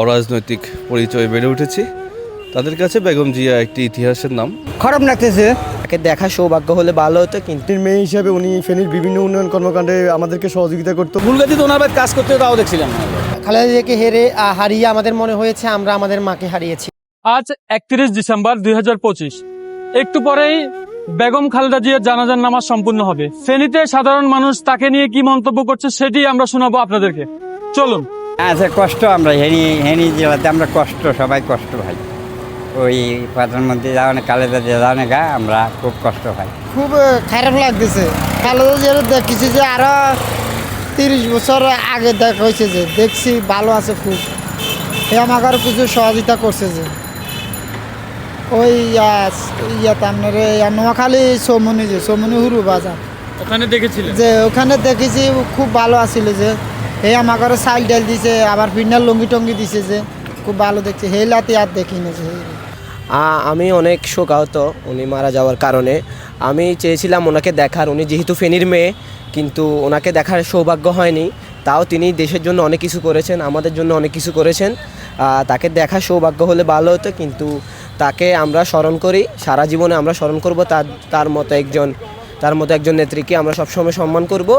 অরাজনৈতিক পরিচয়ে বেড়ে উঠেছি। তাদের কাছে বেগম জিয়া একটি ইতিহাসের নাম। খারাপ লাগতেছে, তাকে দেখা সৌভাগ্য হলে ভালো হতো, কিন্তু মেয়ে হিসাবে উনি ফেনীর বিভিন্ন উন্নয়ন কর্মকাণ্ডে আমাদেরকে সহযোগিতা করতো। ফুলগাজী তো ওনার বাড়ি কাজ করতে তাও দেখছিলাম না। খালেদা জিয়াকে হারিয়ে আমাদের মনে হয়েছে আমরা আমাদের মাকে হারিয়েছি। আজ 31 ডিসেম্বর 2025, একটু পরেই বেগম খালেদা জিয়ার জানাজার নামাজ সম্পূর্ণ হবে। ফেনীতে সাধারণ মানুষ তাকে নিয়ে কি মন্তব্য করছে সেটি আমরা শোনাবো আপনাদেরকে। চলুন। আচ্ছা, কষ্ট আমরা হেনি জেলাতে আমরা কষ্ট, সবাই কষ্ট ভাই। ওই প্রধানমন্ত্রী যাওয়ানে খালেদা জিয়া যাওয়ানে গা আমরা খুব কষ্ট পাই। খুব খারাপ লাগতেছে। খালেদা জিয়ার দেখেছি যে আরো 30 বছর আগে দেখা হয়েছে, যে দেখছি ভালো আছে খুব। আমাকে কিছু সহযোগিতা করছে, যে ওই আপনার নোয়াখালী সৌমনি হুরু বাজার ওখানে দেখেছিলেন যে ওখানে দেখেছি খুব ভালো আছিল, যে আমাকে চাইল ডাল দিছে, আবার ফিনাল লঙ্গি টঙ্গি দিছে, যে খুব ভালো দেখছে। হেলাতে আর দেখি না। আমি অনেক শোকাহত উনি মারা যাওয়ার কারণে। আমি চেয়েছিলাম ওনাকে দেখার, উনি যেহেতু ফেনীর মেয়ে, কিন্তু ওনাকে দেখার সৌভাগ্য হয়নি। তাও তিনি দেশের জন্য অনেক কিছু করেছেন, আমাদের জন্য অনেক কিছু করেছেন। তাকে দেখার সৌভাগ্য হলে ভালো হতো, কিন্তু তাকে আমরা স্মরণ করি, সারা জীবনে আমরা স্মরণ করব। তার মতো একজন নেত্রীকে আমরা সবসময় সম্মান করব।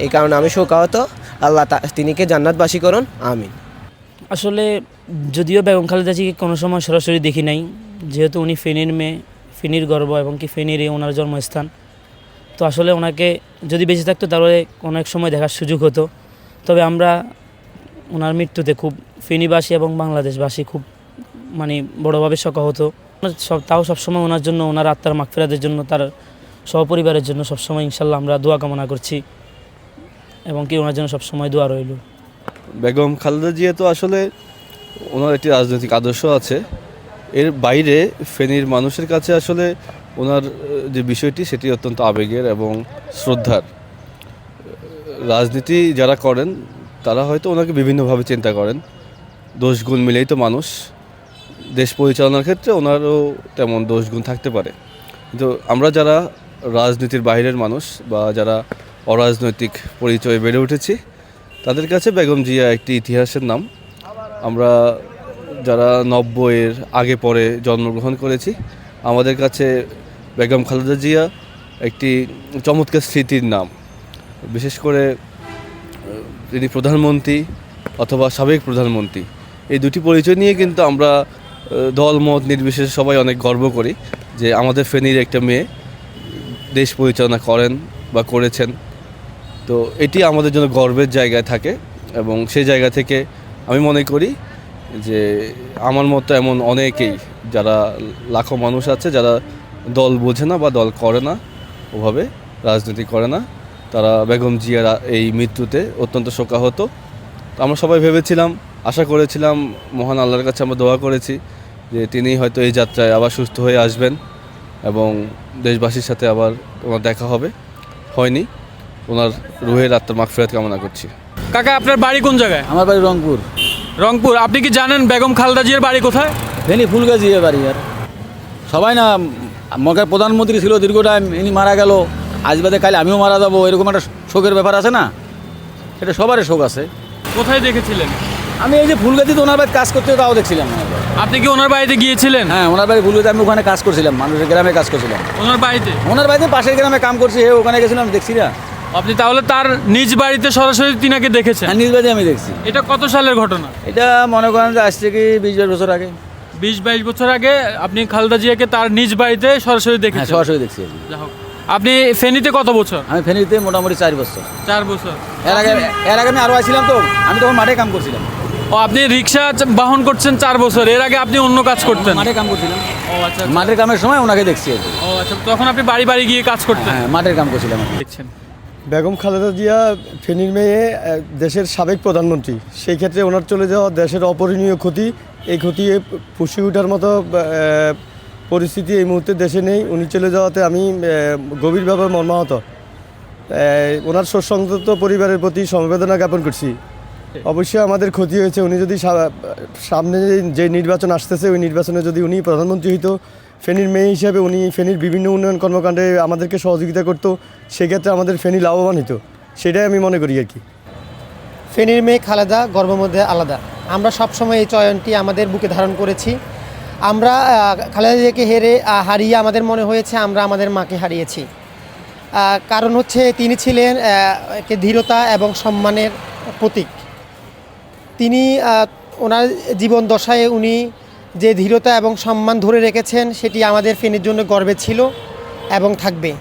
এই কারণে আমি শোকাহত। আল্লাহ তিনিকে জান্নাতবাসী করুন, আমিন। আসলে যদিও বেগম খালেদা জিয়াকে কোনো সময় সরাসরি দেখি নাই, যেহেতু উনি ফেনীর মেয়ে, ফেনীর গর্ব, এবং কি ফেনীরই ওনার জন্মস্থান। তো আসলে ওনাকে যদি বেঁচে থাকতো তাহলে অনেক সময় দেখার সুযোগ হতো। তবে আমরা ওনার মৃত্যুতে খুব ফেনীবাসী এবং বাংলাদেশবাসী খুব বড়োভাবে শোকাহত। তাও সবসময় ওনার জন্য, ওনার আত্মার মাগফিরাতের জন্য, তার সহপরিবারের জন্য সবসময় ইনশাল্লাহ আমরা দোয়া কামনা করছি, এবং কি ওনার জন্য সবসময় দোয়া রইল। বেগম খালেদা জিয়া তো আসলে ওনার একটি রাজনৈতিক আদর্শ আছে, এর বাইরে ফেনীর মানুষের কাছে আসলে ওনার যে বিষয়টি সেটি অত্যন্ত আবেগের এবং শ্রদ্ধার। রাজনীতি যারা করেন তারা হয়তো ওনাকে বিভিন্নভাবে চিন্তা করেন, দোষগুণ মিলেই তো মানুষ। দেশ পরিচালনার ক্ষেত্রে ওনারও তেমন দোষগুণ থাকতে পারে, কিন্তু আমরা যারা রাজনীতির বাইরের মানুষ বা যারা অরাজনৈতিক পরিচয়ে বেড়ে উঠেছি, তাদের কাছে বেগম জিয়া একটি ইতিহাসের নাম। আমরা যারা 90-এর আগে পরে জন্মগ্রহণ করেছি, আমাদের কাছে বেগম খালেদা জিয়া একটি চমৎকার স্মৃতির নাম। বিশেষ করে তিনি প্রধানমন্ত্রী অথবা সাবেক প্রধানমন্ত্রী, এই দুটি পরিচয় নিয়ে কিন্তু আমরা দল মত নির্বিশেষে সবাই অনেক গর্ব করি যে আমাদের ফেনীর একটা মেয়ে দেশ পরিচালনা করেন বা করেছেন। তো এটি আমাদের জন্য গর্বের জায়গায় থাকে, এবং সেই জায়গা থেকে আমি মনে করি যে আমার মতো এমন অনেকেই, যারা লাখো মানুষ আছে যারা দল বোঝে না বা দল করে না, ওভাবে রাজনীতি করে না, তারা বেগম জিয়ার এই মৃত্যুতে অত্যন্ত শোকাহত। তো আমরা সবাই ভেবেছিলাম, আশা করেছিলাম, মহান আল্লাহর কাছে আমরা দোয়া করেছি যে তিনি হয়তো এই যাত্রায় আবার সুস্থ হয়ে আসবেন এবং দেশবাসীর সাথে আবার ওনার দেখা হবে। হয়নি, ওনার রুহের আত্মার মাগফিরাত কামনা করছি। কাকা, আপনার বাড়ি কোন জায়গায়? আমার বাড়ি রংপুর। রংপুর। আপনি কি জানেন বেগম খালেদা জিয়ার বাড়ি কোথায়? ফেনী ফুলগাজী বাড়ি। আর সবাই না, মগের প্রধানমন্ত্রী ছিল দীর্ঘ টাইম, ইনি মারা গেল, আজ বাদে কাল আমিও মারা যাবো, এরকম একটা শোকের ব্যাপার আছে না, এটা সবারই শোক আছে। কোথায় দেখেছিলেন? আমি এই যে ফুলগাজীতে ওনার বাড়ি কাজ করতে তাও দেখছিলাম না। আপনি কি ওনার বাড়িতে গিয়েছিলেন? হ্যাঁ, ওনার বাড়ি ফুলগাজী, আমি ওখানে কাজ করছিলাম, মানুষের গ্রামে কাজ করছিলাম। ওনার বাড়িতে পাশের গ্রামে কাম করছি, ওখানে গেছিলাম, দেখছি না। আপনি তাহলে তার নিজ বাড়িতে সরাসরি তিনাকে দেখেছেন? হ্যাঁ, নিজ বাড়িতে আমি দেখছি। এটা কত সালের ঘটনা? এটা মনে করেন যে আজ থেকে 20-22 বছর আগে। 20-22 বছর আগে আপনি খালেদা জিয়াকে তার নিজ বাড়িতে সরাসরি হ্যাঁ, দেখেছেন? সরাসরি দেখছি। আপনি ফেনীতে কত বছর? আমি ফেনীতে মোটামুটি 4 বছর। 4 বছর। এর আগে আমি আরও আসছিলাম, তো আমি তখন মাঠে কাম করছিলাম। ও, আপনি রিক্সা বাহন করছেন 4 বছর, এর আগে আপনি অন্য কাজ করতেন? মাঠে কাম করছিলাম। ও আচ্ছা। মাঠের কামের সময় ওনাকে দেখছি আর কি। ও আচ্ছা, তখন আপনি বাড়ি বাড়ি গিয়ে কাজ করতেন? হ্যাঁ, মাঠের কাম করছিলাম। দেখছেন বেগম খালেদা জিয়া ফেনীর মেয়ে, দেশের সাবেক প্রধানমন্ত্রী। সেই ক্ষেত্রে ওনার চলে যাওয়া দেশের অপরিণীয় ক্ষতি, এই ক্ষতি পুষি ওঠার মতো পরিস্থিতি এই মুহূর্তে দেশে নেই। উনি চলে যাওয়াতে আমি গভীরভাবে মর্মাহত। ওনার শোকসন্তপ্ত পরিবারের প্রতি সমবেদনা জ্ঞাপন করছি। অবশ্যই আমাদের ক্ষতি হয়েছে। উনি যদি সামনে যে নির্বাচন আসতেছে, ওই নির্বাচনে যদি উনি প্রধানমন্ত্রী হইতো, ফেনীর মেয়ে হিসাবে উনি ফেনীর বিভিন্ন উন্নয়ন কর্মকাণ্ডে আমাদেরকে সহযোগিতা করতো, সেক্ষেত্রে আমাদের ফেনী লাভবান হতো, সেটাই আমি মনে করি আর কি। ফেনীর মেয়ে খালেদা গর্বের মধ্যে আলাদা। আমরা সবসময় এই চয়নটি আমাদের বুকে ধারণ করেছি। আমরা খালেদা জিয়াকে হারিয়ে আমাদের মনে হয়েছে আমরা আমাদের মাকে হারিয়েছি। কারণ হচ্ছে তিনি ছিলেন একটি ধীরতা এবং সম্মানের প্রতীক। তিনি ওনার জীবন দশায় উনি যে ধীরতা এবং সম্মান ধরে রেখেছেন সেটি আমাদের ফেনীর জন্য গর্বের ছিল এবং থাকবে।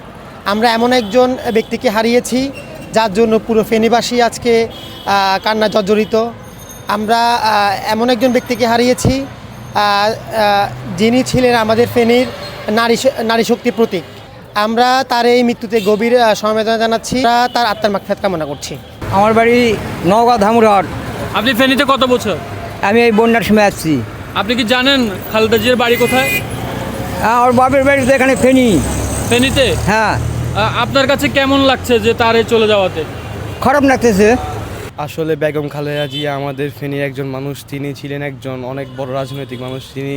আমরা এমন একজন ব্যক্তিকে হারিয়েছি যার জন্য পুরো ফেনীবাসী আজকে কান্না জর্জরিত। আমরা এমন একজন ব্যক্তিকে হারিয়েছি যিনি ছিলেন আমাদের ফেনীর নারী শক্তির প্রতীক। আমরা তার এই মৃত্যুতে গভীর সমবেদনা জানাচ্ছি। আমরা তার আত্মার মাগফিরাত কামনা করছি। আমার বাড়ি নওগাঁ ধামুরহাট। আপনি ফেনীতে কত বছর? আমি এই বন্যার সময় আসছি। আপনি কি জানেন খালেদা জিয়ার বাড়ি কোথায়? আমার বাপের বাড়ি তো এখানে ফেনী। ফেনীতে? হ্যাঁ। আপনার কাছে কেমন লাগছে যে তার এই চলে যাওয়াতে? খারাপ লাগতেছে। আসলে বেগম খালেদা জিয়া আমাদের ফেনীর একজন মানুষ। তিনি ছিলেন একজন অনেক বড় রাজনৈতিক মানুষ। তিনি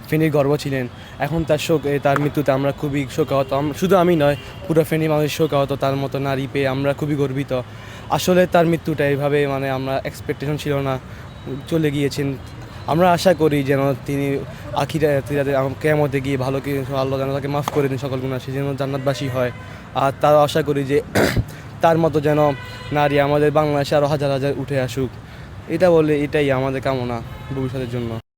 ফেনীর গর্ব ছিলেন। এখন তার মৃত্যুতে আমরা খুবই শোকাহত। শুধু আমি নয়, পুরো ফেনী মানুষ শোকাহত। তার মতো নারী পেয়ে আমরা খুবই গর্বিত। আসলে তার মৃত্যুটা এইভাবে আমরা এক্সপেকটেশন ছিল না, চলে গিয়েছেন। আমরা আশা করি যেন তিনি কিয়ামতে গিয়ে ভালো কিছু আল্লাহ যেন তাকে মাফ করে দিন, সকল গুনাহ, সে যেন জান্নাতবাসী হয়। আর তাও আশা করি যে তার মতো যেন নারী আমাদের বাংলাদেশে আরও হাজার হাজার উঠে আসুক। এটাই আমাদের কামনা ভবিষ্যতের জন্য।